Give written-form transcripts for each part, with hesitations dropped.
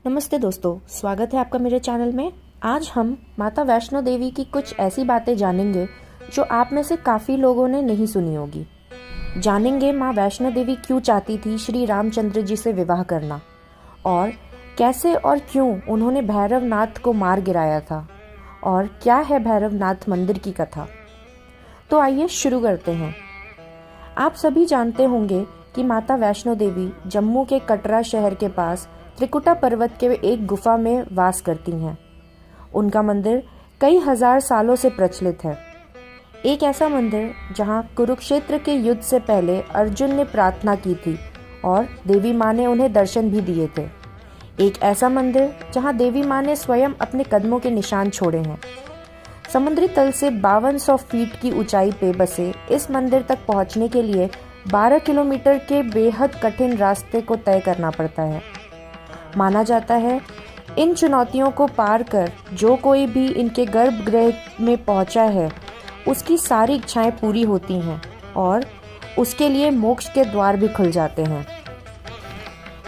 नमस्ते दोस्तों, स्वागत है आपका मेरे चैनल में। आज हम माता वैष्णो देवी की कुछ ऐसी बातें जानेंगे जो आप में से काफ़ी लोगों ने नहीं सुनी होगी। जानेंगे माँ वैष्णो देवी क्यों चाहती थी श्री रामचंद्र जी से विवाह करना और कैसे और क्यों उन्होंने भैरवनाथ को मार गिराया था और क्या है भैरवनाथ मंदिर की कथा। तो आइए शुरू करते हैं। आप सभी जानते होंगे कि माता वैष्णो देवी जम्मू के कटरा शहर के पास त्रिकुटा पर्वत के एक गुफा में वास करती हैं। उनका मंदिर कई हजार सालों से प्रचलित है। एक ऐसा मंदिर जहां कुरुक्षेत्र के युद्ध से पहले अर्जुन ने प्रार्थना की थी और देवी माँ ने उन्हें दर्शन भी दिए थे। एक ऐसा मंदिर जहां देवी माँ ने स्वयं अपने कदमों के निशान छोड़े हैं। समुद्री तल से 5200 फीट की ऊंचाई पे बसे इस मंदिर तक पहुंचने के लिए 12 किलोमीटर के बेहद कठिन रास्ते को तय करना पड़ता है। माना जाता है इन चुनौतियों को पार कर जो कोई भी इनके गर्भगृह में पहुंचा है उसकी सारी इच्छाएं पूरी होती हैं और उसके लिए मोक्ष के द्वार भी खुल जाते हैं।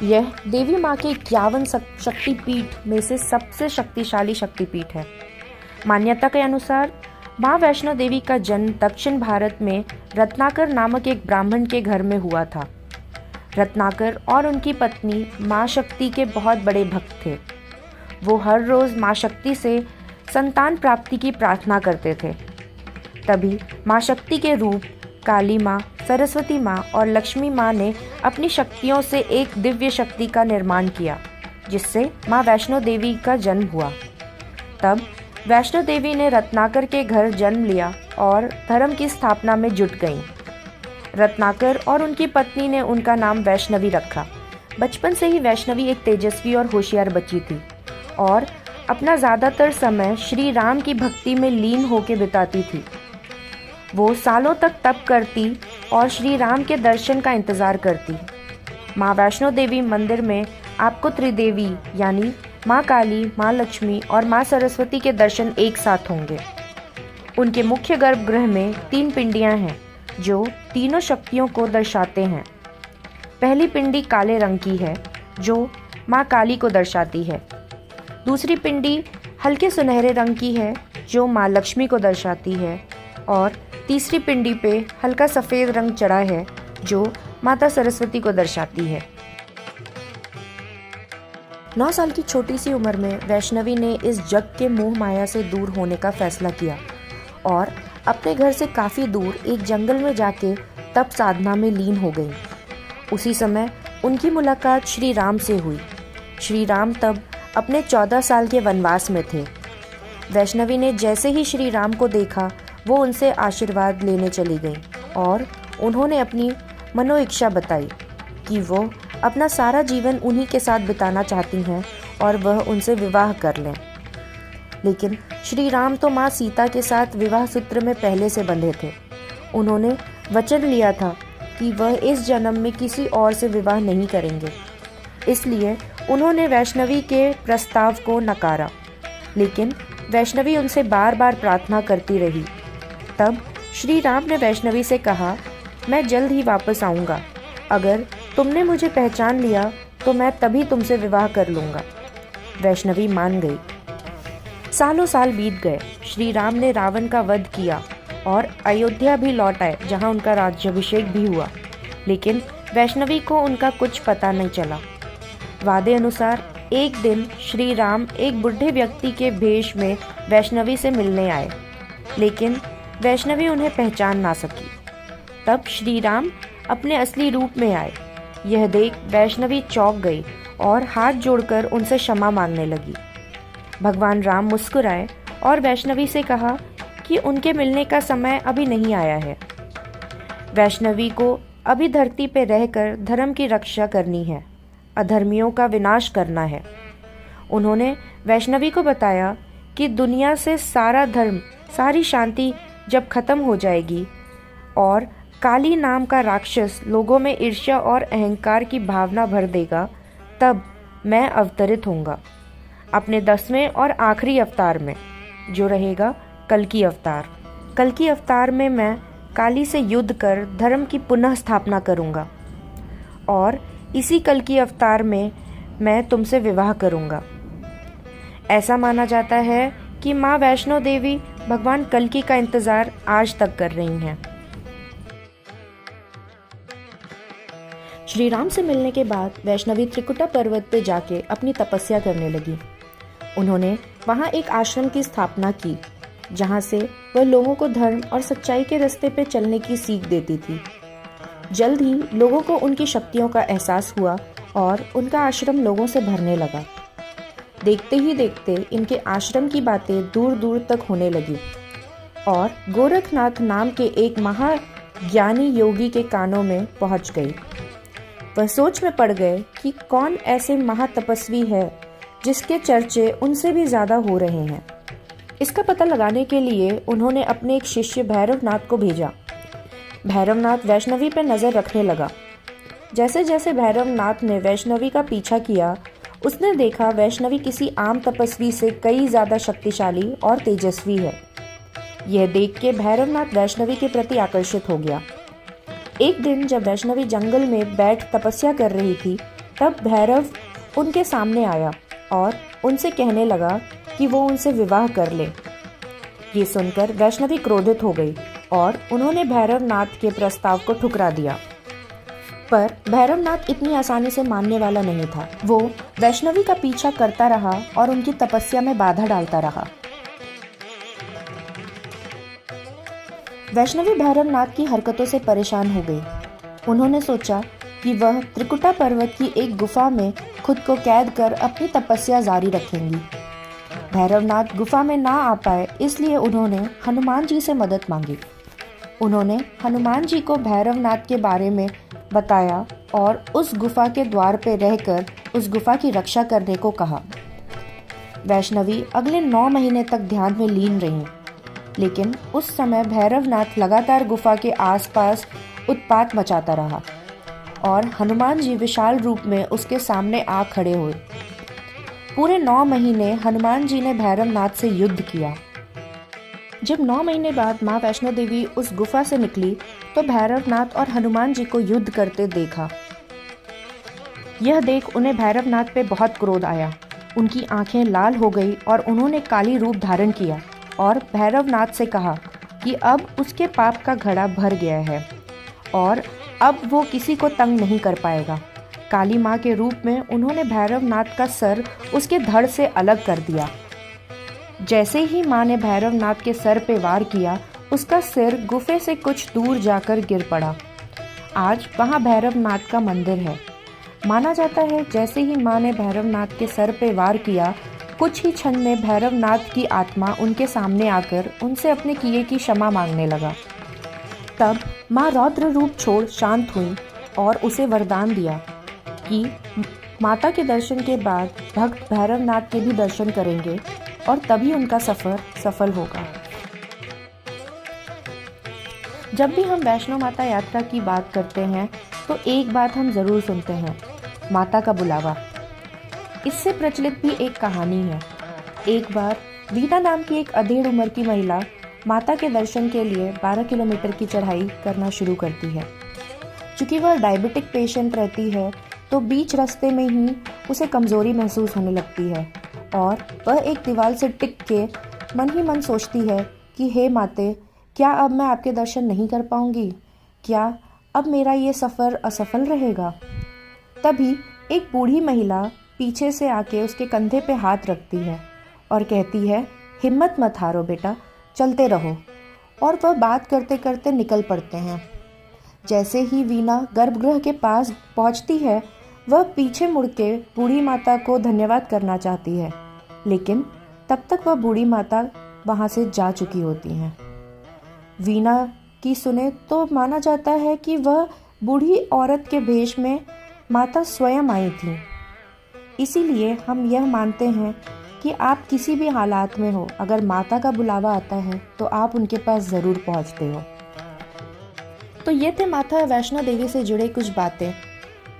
यह देवी माँ के 51 शक्तिपीठ में से सबसे शक्तिशाली शक्तिपीठ है। मान्यता के अनुसार माँ वैष्णो देवी का जन्म दक्षिण भारत में रत्नाकर नामक एक ब्राह्मण के घर में हुआ था। रत्नाकर और उनकी पत्नी माँ शक्ति के बहुत बड़े भक्त थे। वो हर रोज़ माँ शक्ति से संतान प्राप्ति की प्रार्थना करते थे। तभी माँ शक्ति के रूप काली माँ, सरस्वती माँ और लक्ष्मी माँ ने अपनी शक्तियों से एक दिव्य शक्ति का निर्माण किया जिससे माँ वैष्णो देवी का जन्म हुआ। तब वैष्णो देवी ने रत्नाकर के घर जन्म लिया और धर्म की स्थापना में जुट गईं। रत्नाकर और उनकी पत्नी ने उनका नाम वैष्णवी रखा। बचपन से ही वैष्णवी एक तेजस्वी और होशियार बच्ची थी और अपना ज़्यादातर समय श्री राम की भक्ति में लीन होकर बिताती थी। वो सालों तक तप करती और श्री राम के दर्शन का इंतज़ार करती। माँ वैष्णो देवी मंदिर में आपको त्रिदेवी यानी माँ काली, माँ लक्ष्मी और माँ सरस्वती के दर्शन एक साथ होंगे। उनके मुख्य गर्भगृह में 3 पिंडियाँ हैं जो तीनों शक्तियों को दर्शाते हैं। पहली पिंडी काले रंग की है जो माँ काली को दर्शाती है। दूसरी पिंडी हल्के सुनहरे रंग की है जो माँ लक्ष्मी को दर्शाती है और तीसरी पिंडी पे हल्का सफ़ेद रंग चढ़ा है जो माता सरस्वती को दर्शाती है। 9 साल की छोटी सी उम्र में वैष्णवी ने इस जग के मोह माया से दूर होने का फैसला किया और अपने घर से काफ़ी दूर एक जंगल में जाके तप साधना में लीन हो गई। उसी समय उनकी मुलाकात श्री राम से हुई। श्री राम तब अपने 14 साल के वनवास में थे। वैष्णवी ने जैसे ही श्री राम को देखा वो उनसे आशीर्वाद लेने चली गई और उन्होंने अपनी मनोइच्छा बताई कि वो अपना सारा जीवन उन्हीं के साथ बिताना चाहती हैं और वह उनसे विवाह कर लें। लेकिन श्री राम तो माँ सीता के साथ विवाह सूत्र में पहले से बंधे थे। उन्होंने वचन लिया था कि वह इस जन्म में किसी और से विवाह नहीं करेंगे। इसलिए उन्होंने वैष्णवी के प्रस्ताव को नकारा। लेकिन वैष्णवी उनसे बार बार प्रार्थना करती रही। तब श्री राम ने वैष्णवी से कहा, मैं जल्द ही वापस आऊँगा। अगर तुमने मुझे पहचान लिया तो मैं तभी तुमसे विवाह कर लूँगा। वैष्णवी मान गई। सालों साल बीत गए। श्री राम ने रावण का वध किया और अयोध्या भी लौट आए जहाँ उनका राज्याभिषेक भी हुआ। लेकिन वैष्णवी को उनका कुछ पता नहीं चला। वादे अनुसार एक दिन श्री राम एक बूढ़े व्यक्ति के भेष में वैष्णवी से मिलने आए, लेकिन वैष्णवी उन्हें पहचान ना सकी। तब श्री राम अपने असली रूप में आए। यह देख वैष्णवी चौंक गई और हाथ जोड़कर उनसे क्षमा मांगने लगी। भगवान राम मुस्कुराए और वैष्णवी से कहा कि उनके मिलने का समय अभी नहीं आया है। वैष्णवी को अभी धरती पर रहकर धर्म की रक्षा करनी है, अधर्मियों का विनाश करना है। उन्होंने वैष्णवी को बताया कि दुनिया से सारा धर्म, सारी शांति जब खत्म हो जाएगी और काली नाम का राक्षस लोगों में ईर्ष्या और अहंकार की भावना भर देगा, तब मैं अवतरित होऊंगा अपने 10वें और आखिरी अवतार में, जो रहेगा कल्कि अवतार। कल्कि अवतार में मैं काली से युद्ध कर धर्म की पुनः स्थापना करूंगा और इसी कल्कि अवतार में मैं तुमसे विवाह करूँगा। ऐसा माना जाता है कि माँ वैष्णो देवी भगवान कल्कि का इंतज़ार आज तक कर रही हैं। श्री राम से मिलने के बाद वैष्णवी त्रिकुटा पर्वत पे जाके अपनी तपस्या करने लगी। उन्होंने वहाँ एक आश्रम की स्थापना की, जहाँ से वह लोगों को धर्म और सच्चाई के रास्ते पे चलने की सीख देती थी। जल्द ही लोगों को उनकी शक्तियों का एहसास हुआ और उनका आश्रम लोगों से भरने लगा। देखते ही देखते इनके आश्रम की बातें दूर दूर तक होने लगी और गोरखनाथ नाम के एक महाज्ञानी योगी के कानों में पहुंच गई। वह सोच में पड़ गए कि कौन ऐसे महातपस्वी है जिसके चर्चे उनसे भी ज़्यादा हो रहे हैं। इसका पता लगाने के लिए उन्होंने अपने एक शिष्य भैरवनाथ को भेजा। भैरवनाथ वैष्णवी पर नज़र रखने लगा। जैसे जैसे भैरवनाथ ने वैष्णवी का पीछा किया, उसने देखा वैष्णवी किसी आम तपस्वी से कई ज़्यादा शक्तिशाली और तेजस्वी है। यह देख के भैरवनाथ वैष्णवी के प्रति आकर्षित हो गया। एक दिन जब वैष्णवी जंगल में बैठ तपस्या कर रही थी, तब भैरव उनके सामने आया और उनसे कहने लगा कि वो उनसे विवाह कर ले। ये सुनकर वैष्णवी क्रोधित हो गई और उन्होंने भैरवनाथ के प्रस्ताव को ठुकरा दिया। पर भैरवनाथ इतनी आसानी से मानने वाला नहीं था। वो वैष्णवी का पीछा करता रहा और उनकी तपस्या में बाधा डालता रहा। वैष्णवी भैरवनाथ की हरकतों से परेशान हो गई। उन्होंने सोचा कि वह त्रिकुटा पर्वत की एक गुफा में खुद को कैद कर अपनी तपस्या जारी रखेंगी। भैरवनाथ गुफा में ना आ पाए, इसलिए उन्होंने हनुमान जी से मदद मांगी। उन्होंने हनुमान जी को भैरवनाथ के बारे में बताया और उस गुफा के द्वार पर रहकर उस गुफा की रक्षा करने को कहा। वैष्णवी अगले 9 महीने तक ध्यान में लीन रहीं, लेकिन उस समय भैरवनाथ लगातार गुफा के आसपास उत्पात मचाता रहा और हनुमान जी विशाल रूप में उसके सामने आ खड़े हुए। पूरे 9 महीने हनुमान जी ने भैरवनाथ से युद्ध किया। जब 9 महीने बाद माँ वैष्णो देवी उस गुफा से निकली तो भैरवनाथ और हनुमान जी को युद्ध करते देखा। यह देख उन्हें भैरवनाथ पे बहुत क्रोध आया। उनकी आंखें लाल हो गई और उन्होंने काली रूप धारण किया और भैरवनाथ से कहा कि अब उसके पाप का घड़ा भर गया है और अब वो किसी को तंग नहीं कर पाएगा। काली माँ के रूप में उन्होंने भैरवनाथ का सर उसके धड़ से अलग कर दिया। जैसे ही माँ ने भैरवनाथ के सर पे वार किया, उसका सिर गुफे से कुछ दूर जाकर गिर पड़ा। आज वहाँ भैरवनाथ का मंदिर है। माना जाता है जैसे ही माँ ने भैरवनाथ के सर पे वार किया, कुछ ही क्षण में भैरवनाथ की आत्मा उनके सामने आकर उनसे अपने किए की क्षमा मांगने लगा। तब माँ रौद्र रूप छोड़ शांत हुई और उसे वरदान दिया कि माता के दर्शन के बाद भक्त भैरवनाथ के भी दर्शन करेंगे और तभी उनका सफ़र सफल होगा। जब भी हम वैष्णो माता यात्रा की बात करते हैं तो एक बात हम ज़रूर सुनते हैं, माता का बुलावा। इससे प्रचलित भी एक कहानी है। एक बार वीना नाम की एक अधेड़ उम्र की महिला माता के दर्शन के लिए 12 किलोमीटर की चढ़ाई करना शुरू करती है। चूँकि वह डायबिटिक पेशेंट रहती है तो बीच रास्ते में ही उसे कमज़ोरी महसूस होने लगती है और वह एक दीवार से टिक के मन ही मन सोचती है कि हे माते, क्या अब मैं आपके दर्शन नहीं कर पाऊँगी? क्या अब मेरा ये सफ़र असफल रहेगा? तभी एक बूढ़ी महिला पीछे से आके उसके कंधे पे हाथ रखती है और कहती है, हिम्मत मत हारो बेटा, चलते रहो। और वह बात करते करते निकल पड़ते हैं। जैसे ही वीना गर्भगृह के पास पहुंचती है, वह पीछे मुड़ के बूढ़ी माता को धन्यवाद करना चाहती है, लेकिन तब तक वह बूढ़ी माता वहां से जा चुकी होती हैं। वीना की सुने तो माना जाता है कि वह बूढ़ी औरत के भेष में माता स्वयं आई थी। इसीलिए हम यह मानते हैं कि आप किसी भी हालात में हो, अगर माता का बुलावा आता है तो आप उनके पास ज़रूर पहुंचते हो। तो ये थे माता वैष्णो देवी से जुड़े कुछ बातें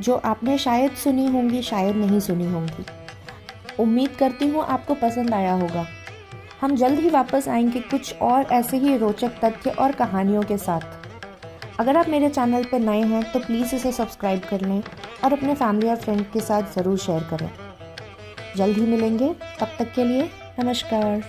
जो आपने शायद सुनी होंगी, शायद नहीं सुनी होंगी। उम्मीद करती हूँ आपको पसंद आया होगा। हम जल्द ही वापस आएंगे कुछ और ऐसे ही रोचक तथ्य और कहानियों के साथ। अगर आप मेरे चैनल पर नए हैं तो प्लीज़ इसे सब्सक्राइब कर लें और अपने फैमिली और फ्रेंड के साथ ज़रूर शेयर करें। जल्द ही मिलेंगे, तब तक के लिए नमस्कार।